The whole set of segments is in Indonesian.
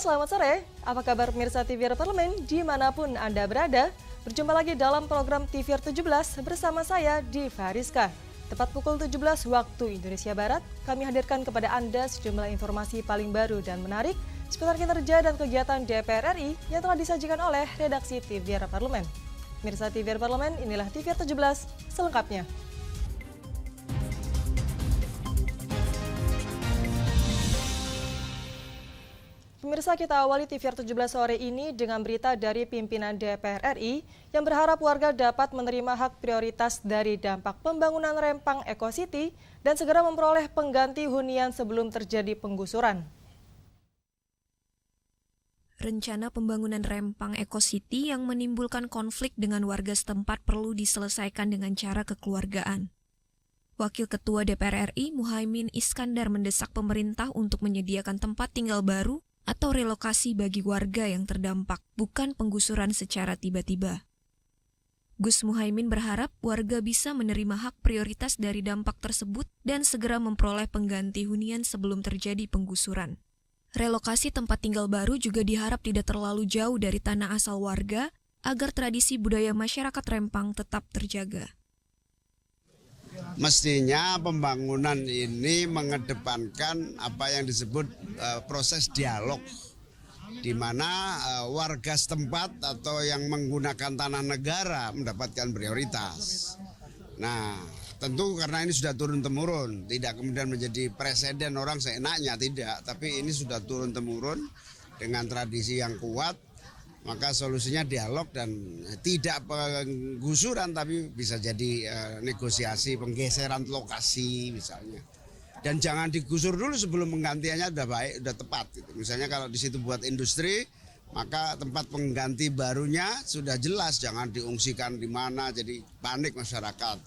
selamat sore. Apa kabar pemirsa TVR Parlemen dimanapun Anda berada? Berjumpa lagi dalam program TVR 17 bersama saya, Diva Rizka. Tepat pukul 17 waktu Indonesia Barat, kami hadirkan kepada Anda sejumlah informasi paling baru dan menarik seputar kinerja dan kegiatan DPR RI yang telah disajikan oleh redaksi TVR Parlemen. Pemirsa TVR Parlemen, inilah TVR 17 selengkapnya. Pemirsa, kita awali TVR 17 sore ini dengan berita dari pimpinan DPR RI yang berharap warga dapat menerima hak prioritas dari dampak pembangunan Rempang Eco City dan segera memperoleh pengganti hunian sebelum terjadi penggusuran. Rencana pembangunan Rempang Eco City yang menimbulkan konflik dengan warga setempat perlu diselesaikan dengan cara kekeluargaan. Wakil Ketua DPR RI Muhaimin Iskandar mendesak pemerintah untuk menyediakan tempat tinggal baru atau relokasi bagi warga yang terdampak, bukan penggusuran secara tiba-tiba. Gus Muhaimin berharap warga bisa menerima hak prioritas dari dampak tersebut dan segera memperoleh pengganti hunian sebelum terjadi penggusuran. Relokasi tempat tinggal baru juga diharap tidak terlalu jauh dari tanah asal warga agar tradisi budaya masyarakat Rempang tetap terjaga. Mestinya pembangunan ini mengedepankan apa yang disebut proses dialog, di mana warga setempat atau yang menggunakan tanah negara mendapatkan prioritas. Nah, tentu karena ini sudah turun-temurun, tidak kemudian menjadi presiden orang seenaknya, tidak. Tapi ini sudah turun-temurun dengan tradisi yang kuat, maka solusinya dialog dan tidak penggusuran tapi bisa jadi negosiasi penggeseran lokasi misalnya. Dan jangan digusur dulu sebelum penggantiannya sudah baik, sudah tepat. Gitu. Misalnya kalau di situ buat industri, maka tempat pengganti barunya sudah jelas, jangan diungsikan di mana jadi panik masyarakat.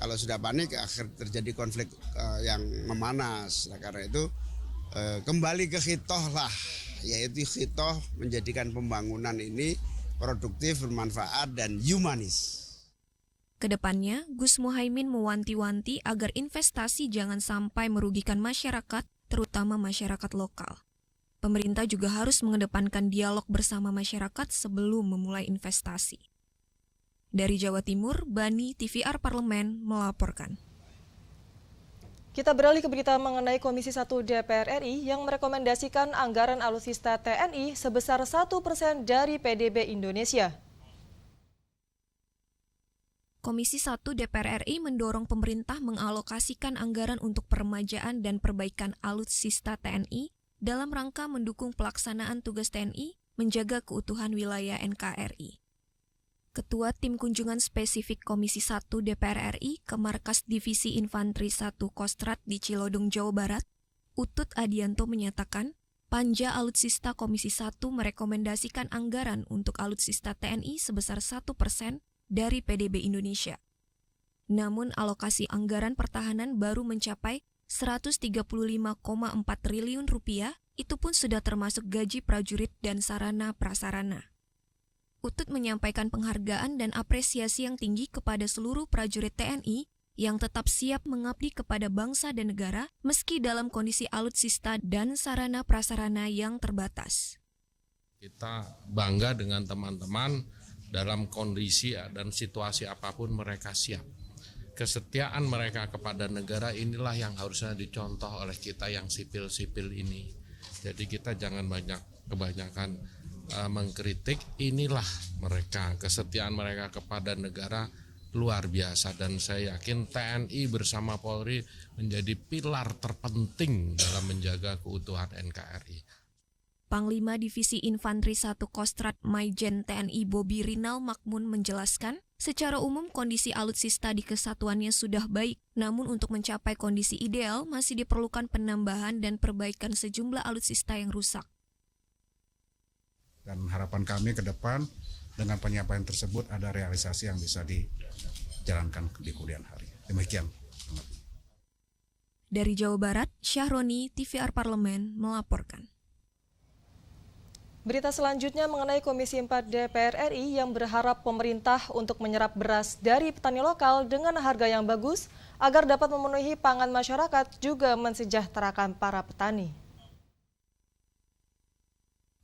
Kalau sudah panik akhir terjadi konflik yang memanas. Nah, karena itu kembali ke khitoh lah. Yaitu khitoh menjadikan pembangunan ini produktif, bermanfaat, dan humanis. Kedepannya, Gus Muhaimin mewanti-wanti agar investasi jangan sampai merugikan masyarakat, terutama masyarakat lokal. Pemerintah juga harus mengedepankan dialog bersama masyarakat sebelum memulai investasi. Dari Jawa Timur, Bani TVR Parlemen melaporkan. Kita beralih ke berita mengenai Komisi 1 DPR RI yang merekomendasikan anggaran alutsista TNI sebesar 1% dari PDB Indonesia. Komisi 1 DPR RI mendorong pemerintah mengalokasikan anggaran untuk peremajaan dan perbaikan alutsista TNI dalam rangka mendukung pelaksanaan tugas TNI menjaga keutuhan wilayah NKRI. Ketua Tim Kunjungan Spesifik Komisi 1 DPR RI ke Markas Divisi Infanteri 1 Kostrat di Cilodong, Jawa Barat, Utut Adianto menyatakan, Panja Alutsista Komisi 1 merekomendasikan anggaran untuk alutsista TNI sebesar 1% dari PDB Indonesia. Namun alokasi anggaran pertahanan baru mencapai 135,4 triliun rupiah, itu pun sudah termasuk gaji prajurit dan sarana prasarana. Utut menyampaikan penghargaan dan apresiasi yang tinggi kepada seluruh prajurit TNI yang tetap siap mengabdi kepada bangsa dan negara meski dalam kondisi alutsista dan sarana prasarana yang terbatas. Kita bangga dengan teman-teman dalam kondisi dan situasi apapun mereka siap. Kesetiaan mereka kepada negara inilah yang harusnya dicontoh oleh kita yang sipil-sipil ini. Jadi kita jangan kebanyakan mengkritik, inilah mereka, kesetiaan mereka kepada negara luar biasa dan saya yakin TNI bersama Polri menjadi pilar terpenting dalam menjaga keutuhan NKRI. Panglima Divisi Infanteri 1 Kostrat Maijen TNI Bobi Rinal Makmun menjelaskan, secara umum kondisi alutsista di kesatuannya sudah baik, namun untuk mencapai kondisi ideal masih diperlukan penambahan dan perbaikan sejumlah alutsista yang rusak. Dan harapan kami ke depan dengan penyampaian tersebut ada realisasi yang bisa dijalankan di kemudian hari. Demikian. Dari Jawa Barat, Syahroni, TVR Parlemen melaporkan. Berita selanjutnya mengenai Komisi 4 DPR RI yang berharap pemerintah untuk menyerap beras dari petani lokal dengan harga yang bagus agar dapat memenuhi pangan masyarakat juga mensejahterakan para petani.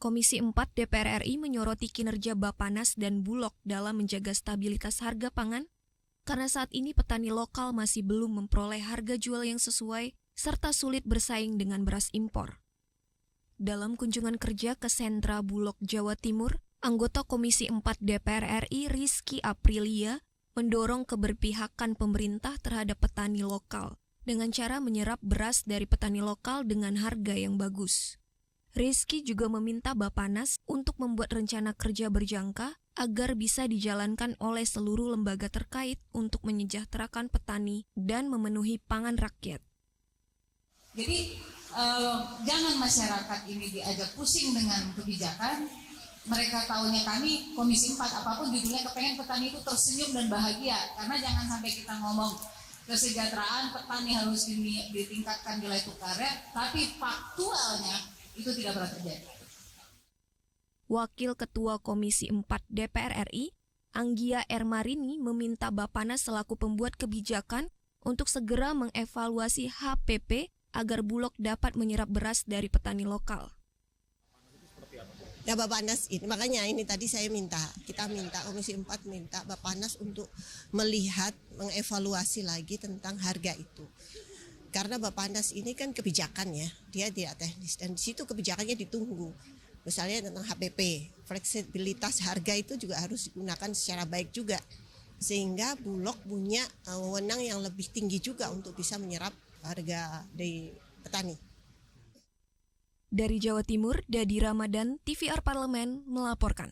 Komisi 4 DPR RI menyoroti kinerja Bappenas dan Bulog dalam menjaga stabilitas harga pangan, karena saat ini petani lokal masih belum memperoleh harga jual yang sesuai serta sulit bersaing dengan beras impor. Dalam kunjungan kerja ke sentra Bulog Jawa Timur, anggota Komisi 4 DPR RI Rizky Aprilia mendorong keberpihakan pemerintah terhadap petani lokal dengan cara menyerap beras dari petani lokal dengan harga yang bagus. Rizky juga meminta Bappenas untuk membuat rencana kerja berjangka agar bisa dijalankan oleh seluruh lembaga terkait untuk menyejahterakan petani dan memenuhi pangan rakyat. Jadi jangan masyarakat ini diajak pusing dengan kebijakan. Mereka tahunya kami Komisi 4 apapun judulnya kepengen petani itu tersenyum dan bahagia. Karena jangan sampai kita ngomong kesejahteraan petani harus ditingkatkan nilai tukarnya, tapi faktualnya itu tidak pernah terjadi. Wakil Ketua Komisi 4 DPR RI, Anggia Ermarini meminta Bappenas selaku pembuat kebijakan untuk segera mengevaluasi HPP agar Bulog dapat menyerap beras dari petani lokal. Ya Bappenas ini, makanya ini tadi kita minta Komisi 4 minta Bappenas untuk melihat, mengevaluasi lagi tentang harga itu. Karena Bappenas ini kan kebijakan ya, dia tidak teknis dan di situ kebijakannya ditunggu. Misalnya tentang HPP, fleksibilitas harga itu juga harus digunakan secara baik juga. Sehingga Bulog punya wewenang yang lebih tinggi juga untuk bisa menyerap harga dari petani. Dari Jawa Timur, Dadi Ramadan, TVR Parlemen melaporkan.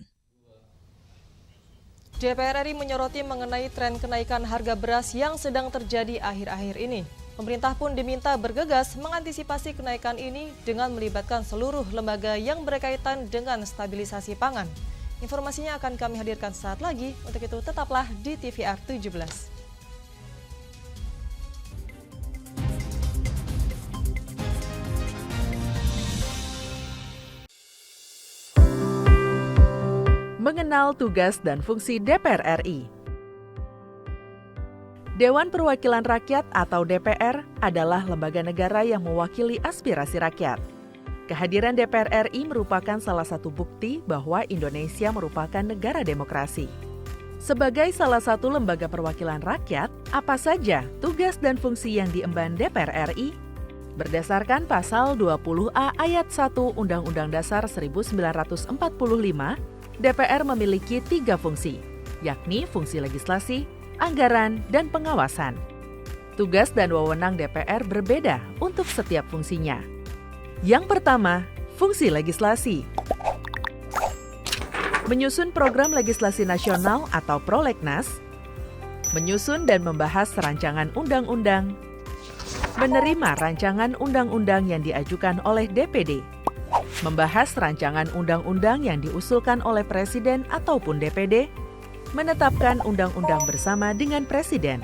DPR RI menyoroti mengenai tren kenaikan harga beras yang sedang terjadi akhir-akhir ini. Pemerintah pun diminta bergegas mengantisipasi kenaikan ini dengan melibatkan seluruh lembaga yang berkaitan dengan stabilisasi pangan. Informasinya akan kami hadirkan saat lagi, untuk itu tetaplah di TVR 17. Mengenal tugas dan fungsi DPR RI. Dewan Perwakilan Rakyat atau DPR adalah lembaga negara yang mewakili aspirasi rakyat. Kehadiran DPR RI merupakan salah satu bukti bahwa Indonesia merupakan negara demokrasi. Sebagai salah satu lembaga perwakilan rakyat, apa saja tugas dan fungsi yang diemban DPR RI? Berdasarkan pasal 20A ayat 1 Undang-Undang Dasar 1945, DPR memiliki 3 fungsi, yakni fungsi legislasi, anggaran, dan pengawasan. Tugas dan wewenang DPR berbeda untuk setiap fungsinya. Yang pertama, fungsi legislasi. Menyusun program legislasi nasional atau prolegnas, menyusun dan membahas rancangan undang-undang, menerima rancangan undang-undang yang diajukan oleh DPD, membahas rancangan undang-undang yang diusulkan oleh Presiden ataupun DPD, menetapkan undang-undang bersama dengan Presiden,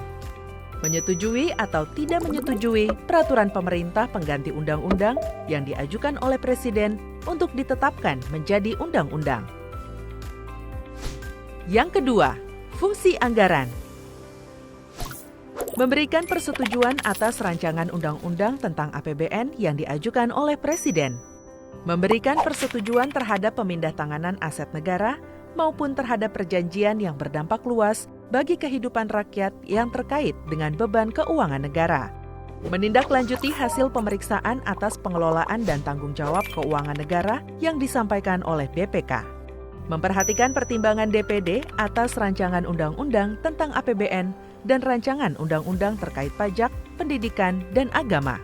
menyetujui atau tidak menyetujui peraturan pemerintah pengganti undang-undang yang diajukan oleh Presiden untuk ditetapkan menjadi undang-undang. Yang kedua, fungsi anggaran. Memberikan persetujuan atas rancangan undang-undang tentang APBN yang diajukan oleh Presiden. Memberikan persetujuan terhadap pemindahntanganan aset negara maupun terhadap perjanjian yang berdampak luas bagi kehidupan rakyat yang terkait dengan beban keuangan negara. Menindaklanjuti hasil pemeriksaan atas pengelolaan dan tanggung jawab keuangan negara yang disampaikan oleh BPK. Memperhatikan pertimbangan DPD atas rancangan undang-undang tentang APBN dan rancangan undang-undang terkait pajak, pendidikan, dan agama.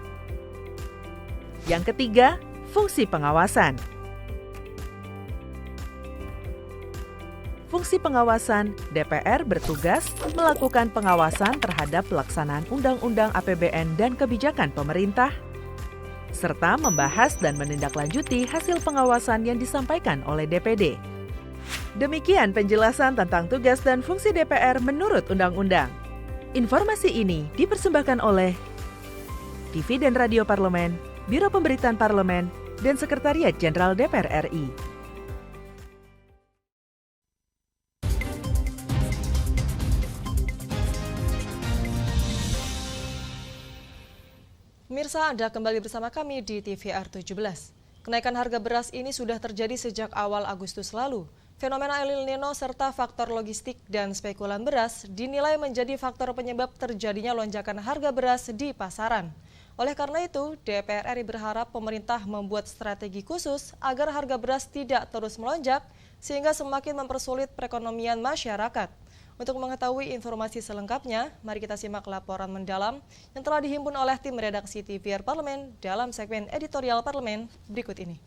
Yang ketiga, fungsi pengawasan. Fungsi pengawasan, DPR bertugas melakukan pengawasan terhadap pelaksanaan Undang-Undang APBN dan kebijakan pemerintah, serta membahas dan menindaklanjuti hasil pengawasan yang disampaikan oleh DPD. Demikian penjelasan tentang tugas dan fungsi DPR menurut Undang-Undang. Informasi ini dipersembahkan oleh TV dan Radio Parlemen, Biro Pemberitaan Parlemen, dan Sekretariat Jenderal DPR RI. Pemirsa, Anda kembali bersama kami di TVR 17. Kenaikan harga beras ini sudah terjadi sejak awal Agustus lalu. Fenomena El Nino serta faktor logistik dan spekulan beras dinilai menjadi faktor penyebab terjadinya lonjakan harga beras di pasaran. Oleh karena itu, DPR RI berharap pemerintah membuat strategi khusus agar harga beras tidak terus melonjak sehingga semakin mempersulit perekonomian masyarakat. Untuk mengetahui informasi selengkapnya, mari kita simak laporan mendalam yang telah dihimpun oleh tim redaksi TVR Parlemen dalam segmen editorial Parlemen berikut ini.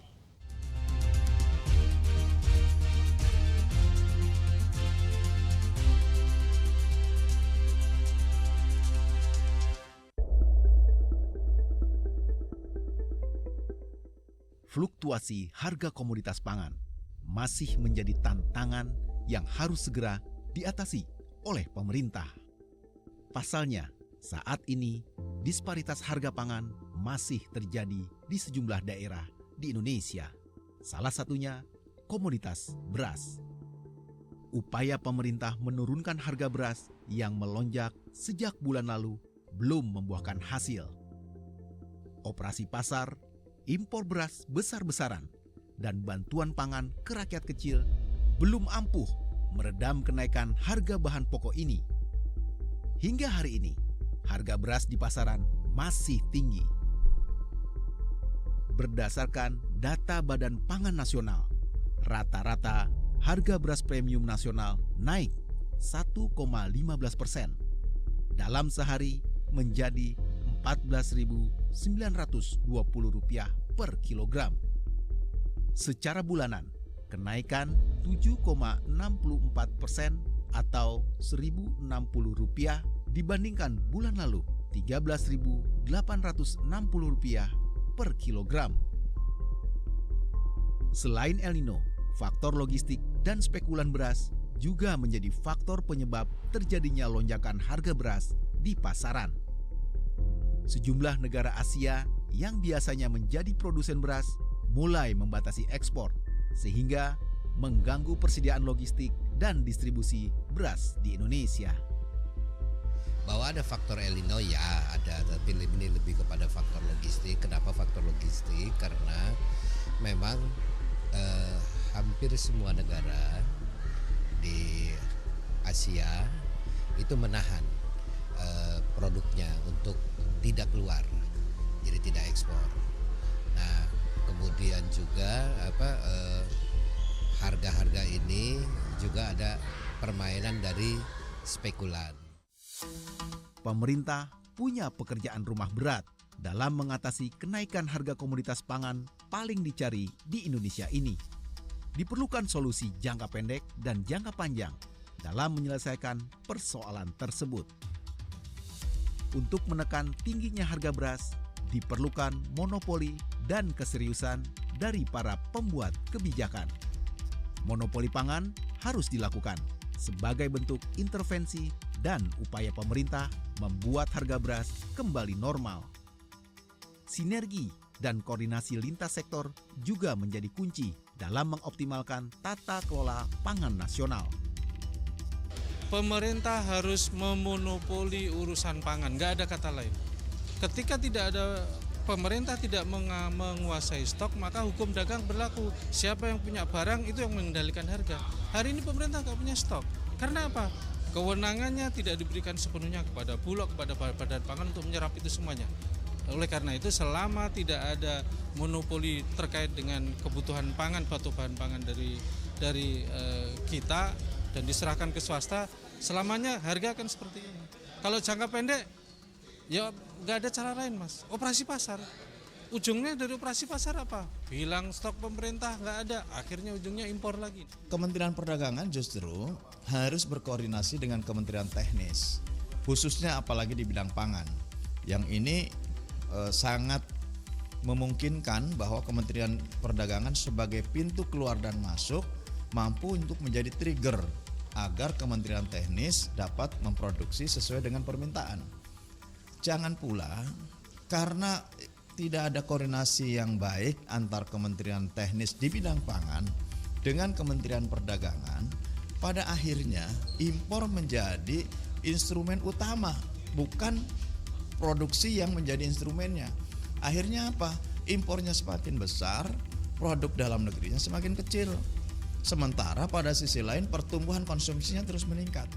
Fluktuasi harga komoditas pangan masih menjadi tantangan yang harus segera diatasi oleh pemerintah. Pasalnya, saat ini disparitas harga pangan masih terjadi di sejumlah daerah di Indonesia. Salah satunya komoditas beras. Upaya pemerintah menurunkan harga beras yang melonjak sejak bulan lalu belum membuahkan hasil. Operasi pasar, impor beras besar-besaran, dan bantuan pangan ke rakyat kecil belum ampuh meredam kenaikan harga bahan pokok ini. Hingga hari ini, harga beras di pasaran masih tinggi. Berdasarkan data Badan Pangan Nasional, rata-rata harga beras premium nasional naik 1,15%. Dalam sehari menjadi Rp14.920 per kilogram. Secara bulanan, kenaikan 7,64% atau Rp1.060 dibandingkan bulan lalu Rp13.860 per kilogram. Selain El Nino, faktor logistik dan spekulan beras juga menjadi faktor penyebab terjadinya lonjakan harga beras di pasaran. Sejumlah negara Asia yang biasanya menjadi produsen beras mulai membatasi ekspor, sehingga mengganggu persediaan logistik dan distribusi beras di Indonesia. Bahwa ada faktor El Nino ya ada, tapi ini lebih kepada faktor logistik. Kenapa faktor logistik? Karena memang hampir semua negara di Asia itu menahan produknya untuk tidak keluar, jadi tidak ekspor. Nah, kemudian juga harga-harga ini juga ada permainan dari spekulan. Pemerintah punya pekerjaan rumah berat dalam mengatasi kenaikan harga komoditas pangan paling dicari di Indonesia ini. Diperlukan solusi jangka pendek dan jangka panjang dalam menyelesaikan persoalan tersebut. Untuk menekan tingginya harga beras, diperlukan monopoli dan keseriusan dari para pembuat kebijakan. Monopoli pangan harus dilakukan sebagai bentuk intervensi dan upaya pemerintah membuat harga beras kembali normal. Sinergi dan koordinasi lintas sektor juga menjadi kunci dalam mengoptimalkan tata kelola pangan nasional. Pemerintah harus memonopoli urusan pangan, nggak ada kata lain. Ketika pemerintah tidak menguasai stok, maka hukum dagang berlaku. Siapa yang punya barang itu yang mengendalikan harga. Hari ini pemerintah nggak punya stok. Karena apa? Kewenangannya tidak diberikan sepenuhnya kepada Bulog, kepada Badan Pangan untuk menyerap itu semuanya. Oleh karena itu, selama tidak ada monopoli terkait dengan kebutuhan pangan, atau bahan pangan dari kita dan diserahkan ke swasta, selamanya harga akan seperti ini. Kalau jangka pendek, ya nggak ada cara lain, Mas. Operasi pasar. Ujungnya dari operasi pasar apa? Hilang stok pemerintah, nggak ada. Akhirnya ujungnya impor lagi. Kementerian Perdagangan justru harus berkoordinasi dengan Kementerian Teknis, khususnya apalagi di bidang pangan. Yang ini sangat memungkinkan bahwa Kementerian Perdagangan sebagai pintu keluar dan masuk mampu untuk menjadi trigger agar Kementerian Teknis dapat memproduksi sesuai dengan permintaan. Jangan pula karena tidak ada koordinasi yang baik antar Kementerian Teknis di bidang pangan dengan Kementerian Perdagangan, pada akhirnya impor menjadi instrumen utama, bukan produksi yang menjadi instrumennya. Akhirnya apa? impornya semakin besar, produk dalam negerinya semakin kecil. Sementara pada sisi lain pertumbuhan konsumsinya terus meningkat.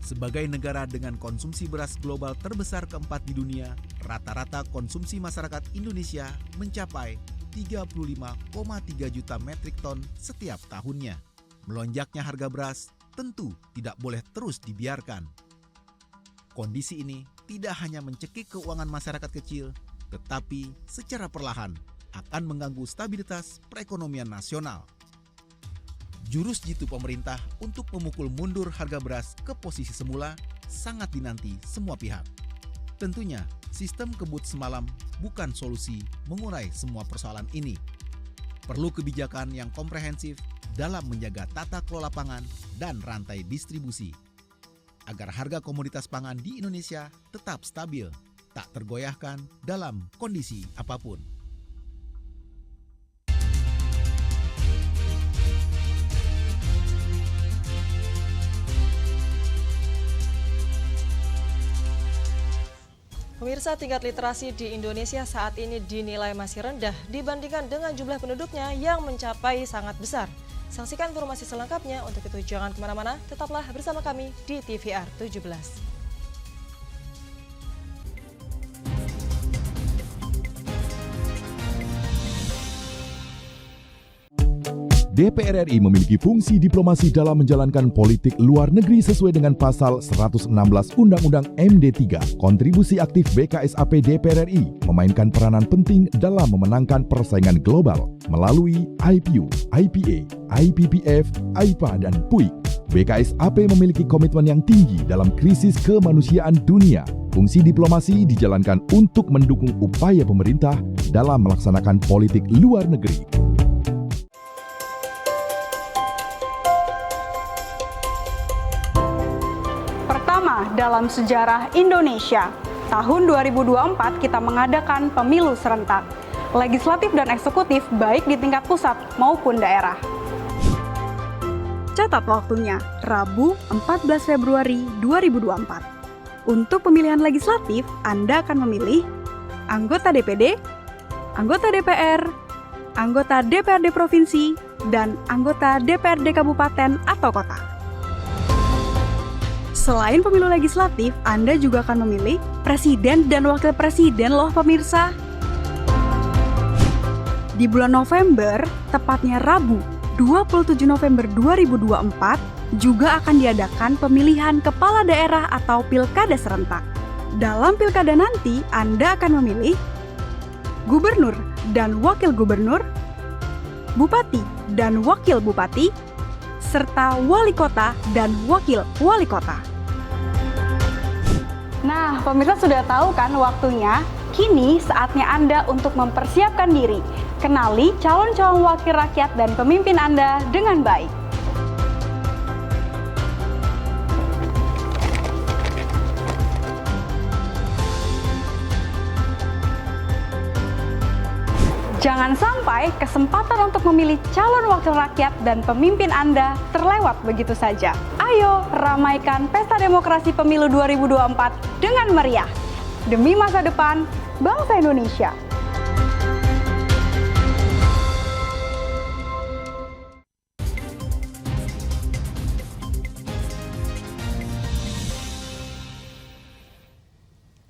Sebagai negara dengan konsumsi beras global terbesar keempat di dunia, rata-rata konsumsi masyarakat Indonesia mencapai 35,3 juta metrik ton setiap tahunnya. Melonjaknya harga beras tentu tidak boleh terus dibiarkan. Kondisi ini tidak hanya mencekik keuangan masyarakat kecil, tetapi secara perlahan akan mengganggu stabilitas perekonomian nasional. Jurus jitu pemerintah untuk memukul mundur harga beras ke posisi semula sangat dinanti semua pihak. Tentunya, sistem kebut semalam bukan solusi mengurai semua persoalan ini. Perlu kebijakan yang komprehensif dalam menjaga tata kelola pangan dan rantai distribusi, agar harga komoditas pangan di Indonesia tetap stabil, tak tergoyahkan dalam kondisi apapun. Pemirsa, tingkat literasi di Indonesia saat ini dinilai masih rendah dibandingkan dengan jumlah penduduknya yang mencapai sangat besar. Saksikan informasi selengkapnya, untuk itu jangan kemana-mana, tetaplah bersama kami di TVR 17. DPR RI memiliki fungsi diplomasi dalam menjalankan politik luar negeri sesuai dengan pasal 116 Undang-Undang MD 3. Kontribusi aktif BKSAP DPR RI memainkan peranan penting dalam memenangkan persaingan global melalui IPU, IPA, IPPF, IPA, dan PUIK. BKSAP memiliki komitmen yang tinggi dalam krisis kemanusiaan dunia. Fungsi diplomasi dijalankan untuk mendukung upaya pemerintah dalam melaksanakan politik luar negeri. Dalam sejarah Indonesia, tahun 2024 kita mengadakan pemilu serentak, legislatif dan eksekutif baik di tingkat pusat maupun daerah. Catat waktunya, Rabu 14 Februari 2024. Untuk pemilihan legislatif, Anda akan memilih anggota DPD, anggota DPR, anggota DPRD Provinsi, dan anggota DPRD Kabupaten atau Kota. Selain pemilu legislatif, Anda juga akan memilih presiden dan wakil presiden loh pemirsa. Di bulan November, tepatnya Rabu 27 November 2024, juga akan diadakan pemilihan kepala daerah atau pilkada serentak. Dalam pilkada nanti, Anda akan memilih gubernur dan wakil gubernur, bupati dan wakil bupati, serta wali kota dan wakil wali kota. Nah, pemirsa sudah tahu kan waktunya? Kini saatnya Anda untuk mempersiapkan diri. Kenali calon-calon wakil rakyat dan pemimpin Anda dengan baik. Jangan sampai kesempatan untuk memilih calon wakil rakyat dan pemimpin Anda terlewat begitu saja. Ayo ramaikan pesta demokrasi pemilu 2024 dengan meriah. Demi masa depan bangsa Indonesia.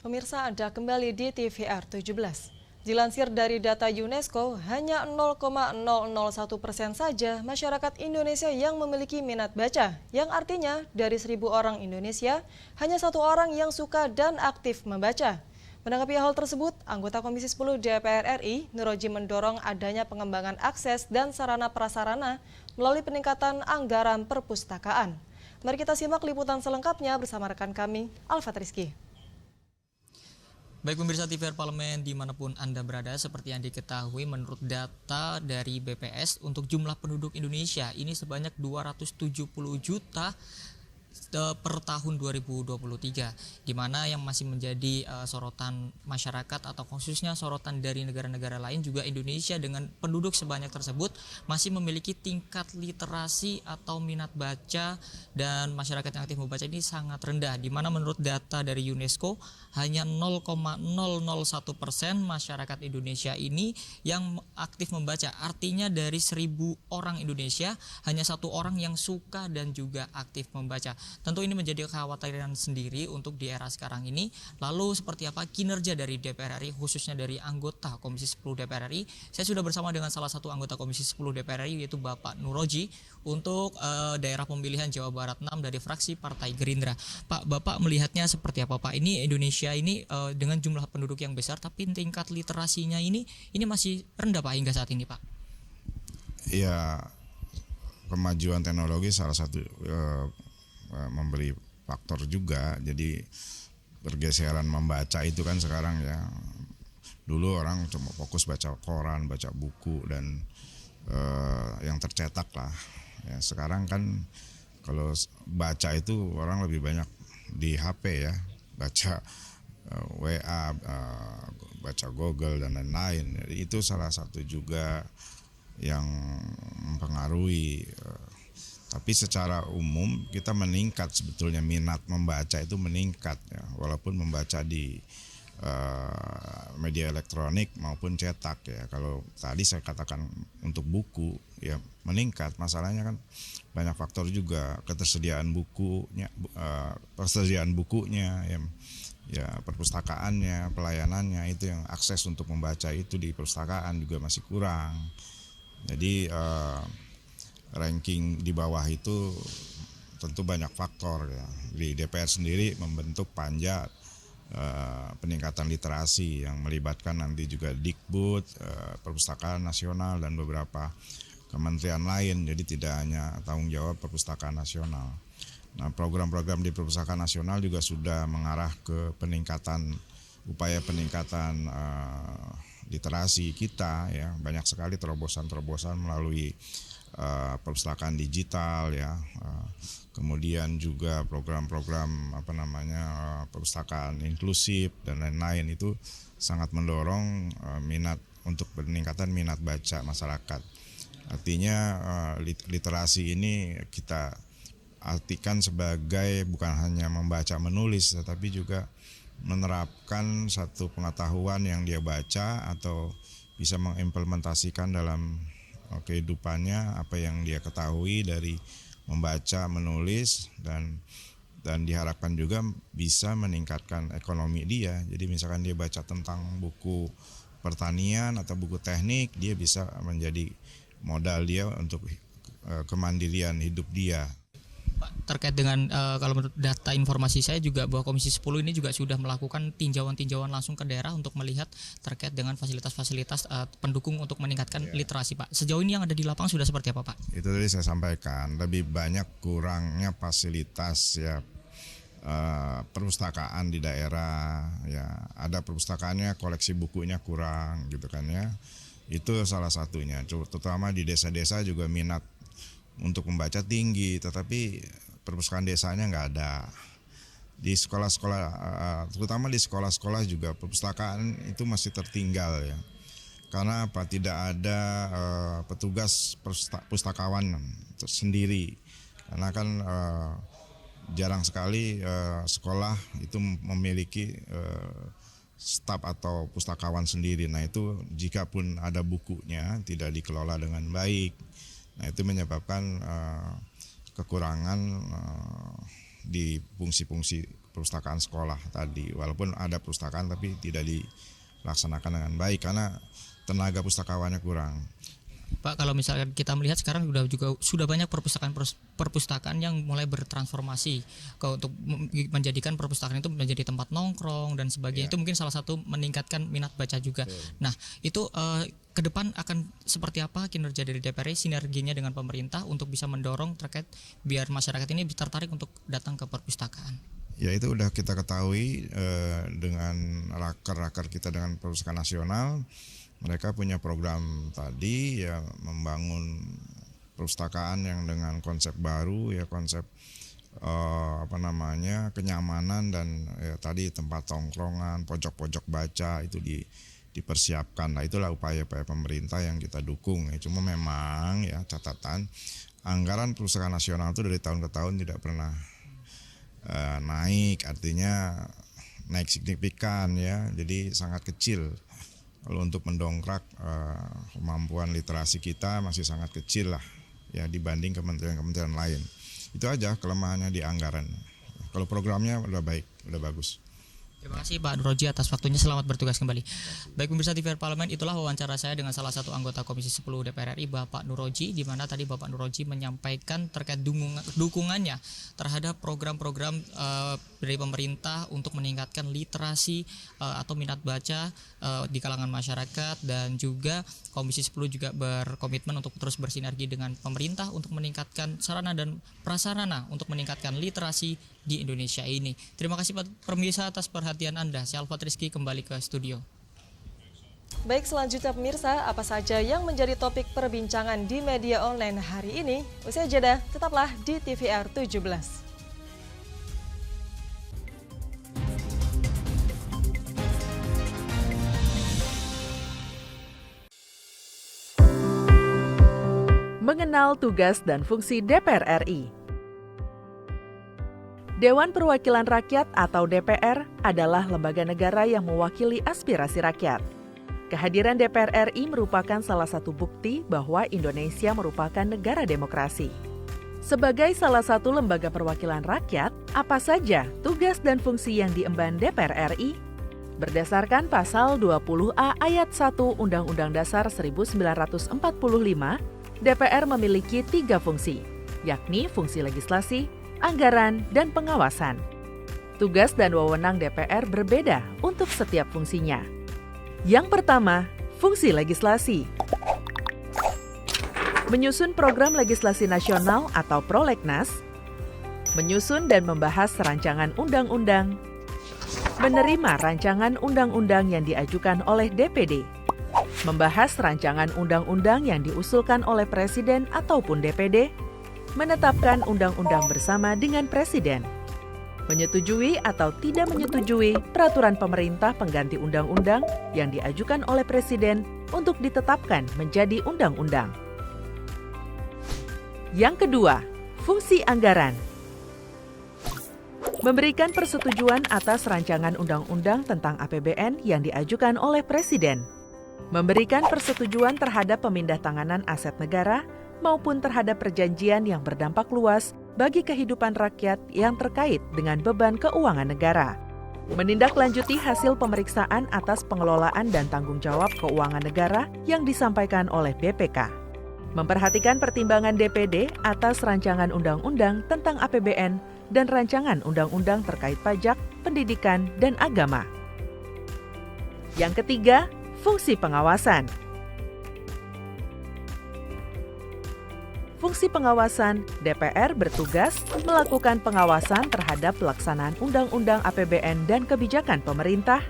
Pemirsa, Anda kembali di TVR 17. Dilansir dari data UNESCO, hanya 0,001% saja masyarakat Indonesia yang memiliki minat baca, yang artinya dari 1.000 orang Indonesia, hanya 1 orang yang suka dan aktif membaca. Menanggapi hal tersebut, anggota Komisi 10 DPR RI, Nuroji, mendorong adanya pengembangan akses dan sarana prasarana melalui peningkatan anggaran perpustakaan. Mari kita simak liputan selengkapnya bersama rekan kami, Alfat Rizky. Baik pemirsa TVR Parlemen dimanapun Anda berada, seperti yang diketahui menurut data dari BPS untuk jumlah penduduk Indonesia ini sebanyak 270 juta per tahun 2023, di mana yang masih menjadi sorotan masyarakat atau khususnya sorotan dari negara-negara lain juga Indonesia dengan penduduk sebanyak tersebut masih memiliki tingkat literasi atau minat baca dan masyarakat yang aktif membaca ini sangat rendah, di mana menurut data dari UNESCO hanya 0,001% masyarakat Indonesia ini yang aktif membaca. Artinya dari 1.000 orang Indonesia hanya 1 orang yang suka dan juga aktif membaca. Tentu ini menjadi kekhawatiran sendiri untuk di era sekarang ini. Lalu seperti apa kinerja dari DPR RI khususnya dari anggota Komisi 10 DPR RI? Saya sudah bersama dengan salah satu anggota Komisi 10 DPR RI yaitu Bapak Nuroji untuk daerah pemilihan Jawa Barat 6 dari fraksi Partai Gerindra. Pak, Bapak melihatnya seperti apa Pak? Ini Indonesia ini dengan jumlah penduduk yang besar tapi tingkat literasinya ini masih rendah Pak hingga saat ini Pak. Ya, kemajuan teknologi salah satu memberi faktor juga. Jadi pergeseran membaca itu kan sekarang ya, dulu orang cuma fokus baca koran, baca buku dan yang tercetak lah ya. Sekarang kan kalau baca itu orang lebih banyak di HP ya, baca WA, baca Google dan lain-lain. Jadi itu salah satu juga yang mempengaruhi. Tapi secara umum kita meningkat sebetulnya, minat membaca itu meningkat ya, walaupun membaca di media elektronik maupun cetak ya. Kalau tadi saya katakan untuk buku ya meningkat, masalahnya kan banyak faktor juga, ketersediaan bukunya, ya perpustakaannya, pelayanannya, itu yang akses untuk membaca itu di perpustakaan juga masih kurang. Jadi ranking di bawah itu tentu banyak faktor ya. Di DPR sendiri membentuk panja peningkatan literasi yang melibatkan nanti juga Dikbud, Perpustakaan Nasional dan beberapa kementerian lain. Jadi tidak hanya tanggung jawab Perpustakaan Nasional. Nah, program-program di Perpustakaan Nasional juga sudah mengarah ke upaya peningkatan literasi kita ya. Banyak sekali terobosan-terobosan melalui perpustakaan digital ya, kemudian juga program-program perpustakaan inklusif dan lain-lain, itu sangat mendorong minat untuk peningkatan minat baca masyarakat. Artinya literasi ini kita artikan sebagai bukan hanya membaca menulis, tetapi juga menerapkan satu pengetahuan yang dia baca atau bisa mengimplementasikan dalam kehidupannya apa yang dia ketahui dari membaca, menulis, dan diharapkan juga bisa meningkatkan ekonomi dia. Jadi misalkan dia baca tentang buku pertanian atau buku teknik, dia bisa menjadi modal dia untuk kemandirian hidup dia. Pak, terkait dengan kalau menurut data informasi saya juga bahwa Komisi 10 ini juga sudah melakukan tinjauan-tinjauan langsung ke daerah untuk melihat terkait dengan fasilitas-fasilitas pendukung untuk meningkatkan literasi Pak. Sejauh ini yang ada di lapangan sudah seperti apa Pak? Itu tadi saya sampaikan, lebih banyak kurangnya fasilitas ya, perpustakaan di daerah ya, ada perpustakaannya, koleksi bukunya kurang gitu kan ya. Itu salah satunya, terutama di desa-desa juga minat untuk membaca tinggi, tetapi perpustakaan desanya nggak ada. Di sekolah-sekolah, terutama di sekolah-sekolah juga perpustakaan itu masih tertinggal ya. Karena apa? Tidak ada petugas pustakawan sendiri. Karena kan jarang sekali sekolah itu memiliki staf atau pustakawan sendiri. Nah itu jika pun ada bukunya tidak dikelola dengan baik. Nah itu menyebabkan kekurangan di fungsi-fungsi perpustakaan sekolah tadi. Walaupun ada perpustakaan tapi tidak dilaksanakan dengan baik karena tenaga pustakawannya kurang. Pak, kalau misalkan kita melihat sekarang sudah banyak perpustakaan yang mulai bertransformasi untuk menjadikan perpustakaan itu menjadi tempat nongkrong dan sebagainya. Itu mungkin salah satu meningkatkan minat baca juga. Nah, itu ke depan akan seperti apa kinerja dari DPR, sinerginya dengan pemerintah untuk bisa mendorong terkait biar masyarakat ini tertarik untuk datang ke perpustakaan? Ya itu udah kita ketahui dengan raker-raker kita dengan Perpustakaan Nasional. Mereka punya program tadi ya, membangun perpustakaan yang dengan konsep baru ya, konsep kenyamanan dan tadi tempat tongkrongan, pojok-pojok baca itu dipersiapkan. Nah, itulah upaya-upaya pemerintah yang kita dukung. Cuma memang ya catatan anggaran perpustakaan nasional itu dari tahun ke tahun tidak pernah naik, artinya naik signifikan ya. Jadi sangat kecil. Kalau untuk mendongkrak kemampuan literasi kita masih sangat kecil lah ya dibanding kementerian-kementerian lain. Itu aja kelemahannya di anggaran. Kalau programnya udah baik, udah bagus. Terima kasih Pak Nuroji atas waktunya, selamat bertugas kembali. Baik pemirsa TVR Parlemen, itulah wawancara saya dengan salah satu anggota Komisi 10 DPR RI, Bapak Nuroji, di mana tadi Bapak Nuroji menyampaikan terkait dukungannya terhadap program-program dari pemerintah untuk meningkatkan literasi atau minat baca di kalangan masyarakat, dan juga Komisi 10 juga berkomitmen untuk terus bersinergi dengan pemerintah untuk meningkatkan sarana dan prasarana untuk meningkatkan literasi di Indonesia ini. Terima kasih pemirsa atas perhatian Anda. Saya Alfat Rizky kembali ke studio. Baik, selanjutnya pemirsa, apa saja yang menjadi topik perbincangan di media online hari ini? Usai jeda, tetaplah di TVR 17. Mengenal tugas dan fungsi DPR RI. Dewan Perwakilan Rakyat atau DPR adalah lembaga negara yang mewakili aspirasi rakyat. Kehadiran DPR RI merupakan salah satu bukti bahwa Indonesia merupakan negara demokrasi. Sebagai salah satu lembaga perwakilan rakyat, apa saja tugas dan fungsi yang diemban DPR RI? Berdasarkan pasal 20A ayat 1 Undang-Undang Dasar 1945, DPR memiliki 3 fungsi, yakni fungsi legislasi, anggaran, dan pengawasan. Tugas dan wewenang DPR berbeda untuk setiap fungsinya. Yang pertama, fungsi legislasi. Menyusun program legislasi nasional atau prolegnas, menyusun dan membahas rancangan undang-undang, menerima rancangan undang-undang yang diajukan oleh DPD, membahas rancangan undang-undang yang diusulkan oleh Presiden ataupun DPD, menetapkan undang-undang bersama dengan Presiden, menyetujui atau tidak menyetujui peraturan pemerintah pengganti undang-undang yang diajukan oleh Presiden untuk ditetapkan menjadi undang-undang. Yang kedua, fungsi anggaran. Memberikan persetujuan atas rancangan undang-undang tentang APBN yang diajukan oleh Presiden. Memberikan persetujuan terhadap pemindah-tanganan aset negara maupun terhadap perjanjian yang berdampak luas bagi kehidupan rakyat yang terkait dengan beban keuangan negara. Menindaklanjuti hasil pemeriksaan atas pengelolaan dan tanggung jawab keuangan negara yang disampaikan oleh BPK. Memperhatikan pertimbangan DPD atas rancangan undang-undang tentang APBN dan rancangan undang-undang terkait pajak, pendidikan, dan agama. Yang ketiga, fungsi pengawasan. Fungsi pengawasan, DPR bertugas melakukan pengawasan terhadap pelaksanaan Undang-Undang APBN dan kebijakan pemerintah,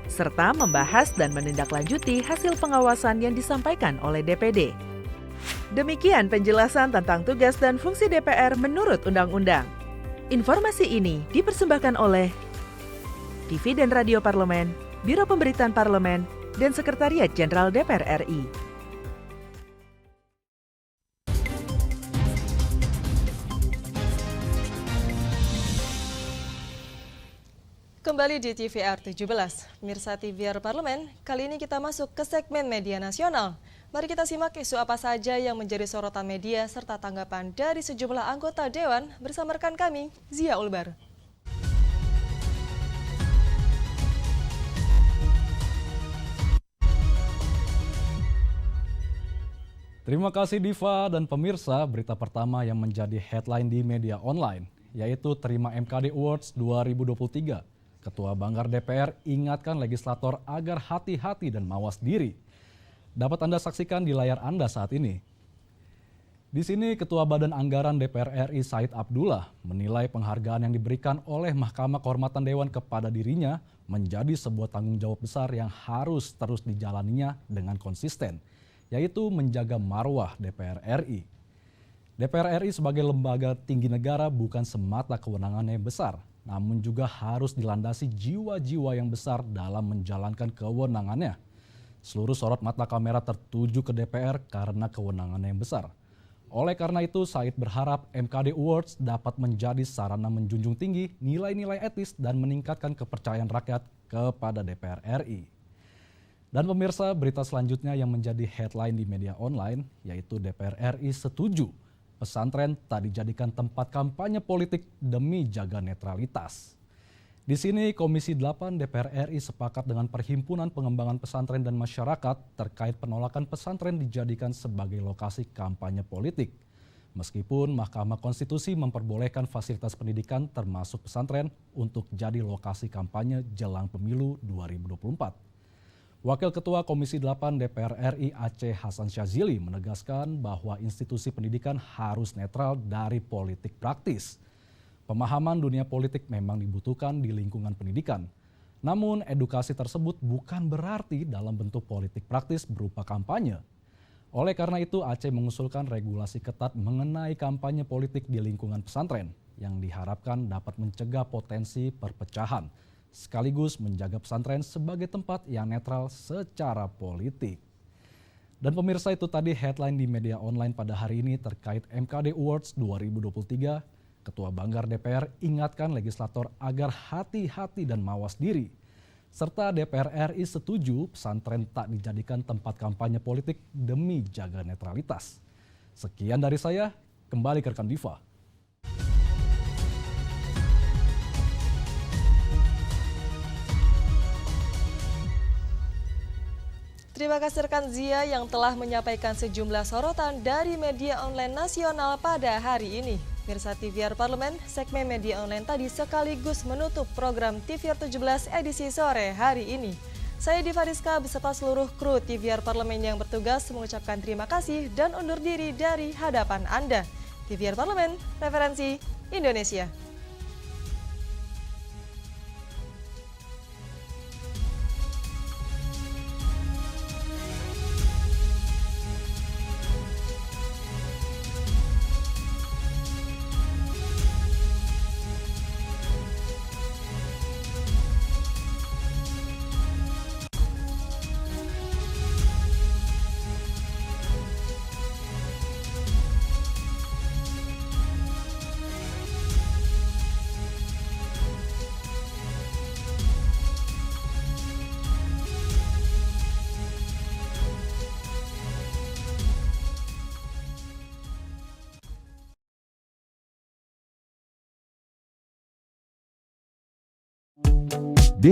serta membahas dan menindaklanjuti hasil pengawasan yang disampaikan oleh DPD. Demikian penjelasan tentang tugas dan fungsi DPR menurut Undang-Undang. Informasi ini dipersembahkan oleh TV dan Radio Parlemen, Biro Pemberitaan Parlemen, dan Sekretariat Jenderal DPR RI. Kembali di TVR 17, pemirsa TVR Parlemen, kali ini kita masuk ke segmen media nasional. Mari kita simak isu apa saja yang menjadi sorotan media serta tanggapan dari sejumlah anggota Dewan bersama rekan kami, Zia Ulbar. Terima kasih Diva dan pemirsa, berita pertama yang menjadi headline di media online, yaitu terima MKD Awards 2023. Ketua Banggar DPR ingatkan legislator agar hati-hati dan mawas diri. Dapat Anda saksikan di layar Anda saat ini. Di sini Ketua Badan Anggaran DPR RI Said Abdullah menilai penghargaan yang diberikan oleh Mahkamah Kehormatan Dewan kepada dirinya menjadi sebuah tanggung jawab besar yang harus terus dijalaninya dengan konsisten, yaitu menjaga marwah DPR RI. DPR RI sebagai lembaga tinggi negara bukan semata kewenangannya yang besar, namun juga harus dilandasi jiwa-jiwa yang besar dalam menjalankan kewenangannya. Seluruh sorot mata kamera tertuju ke DPR karena kewenangannya yang besar. Oleh karena itu, Said berharap MKD Awards dapat menjadi sarana menjunjung tinggi nilai-nilai etis dan meningkatkan kepercayaan rakyat kepada DPR RI. Dan pemirsa, berita selanjutnya yang menjadi headline di media online, yaitu DPR RI setuju pesantren tak dijadikan tempat kampanye politik demi jaga netralitas. Di sini Komisi 8 DPR RI sepakat dengan Perhimpunan Pengembangan Pesantren dan Masyarakat terkait penolakan pesantren dijadikan sebagai lokasi kampanye politik. Meskipun Mahkamah Konstitusi memperbolehkan fasilitas pendidikan termasuk pesantren untuk jadi lokasi kampanye jelang pemilu 2024. Wakil Ketua Komisi 8 DPR RI Aceh Hasan Syazili menegaskan bahwa institusi pendidikan harus netral dari politik praktis. Pemahaman dunia politik memang dibutuhkan di lingkungan pendidikan. Namun edukasi tersebut bukan berarti dalam bentuk politik praktis berupa kampanye. Oleh karena itu Aceh mengusulkan regulasi ketat mengenai kampanye politik di lingkungan pesantren yang diharapkan dapat mencegah potensi perpecahan, sekaligus menjaga pesantren sebagai tempat yang netral secara politik. Dan pemirsa, itu tadi headline di media online pada hari ini terkait MKD Awards 2023. Ketua Banggar DPR ingatkan legislator agar hati-hati dan mawas diri. Serta DPR RI setuju pesantren tak dijadikan tempat kampanye politik demi jaga netralitas. Sekian dari saya, kembali ke rekan Diva. Terima kasih rekan Zia yang telah menyampaikan sejumlah sorotan dari media online nasional pada hari ini. Mirsa TVR Parlemen, segmen media online tadi sekaligus menutup program TVR 17 edisi sore hari ini. Saya Diva Rizka beserta seluruh kru TVR Parlemen yang bertugas mengucapkan terima kasih dan undur diri dari hadapan Anda. TVR Parlemen, referensi Indonesia.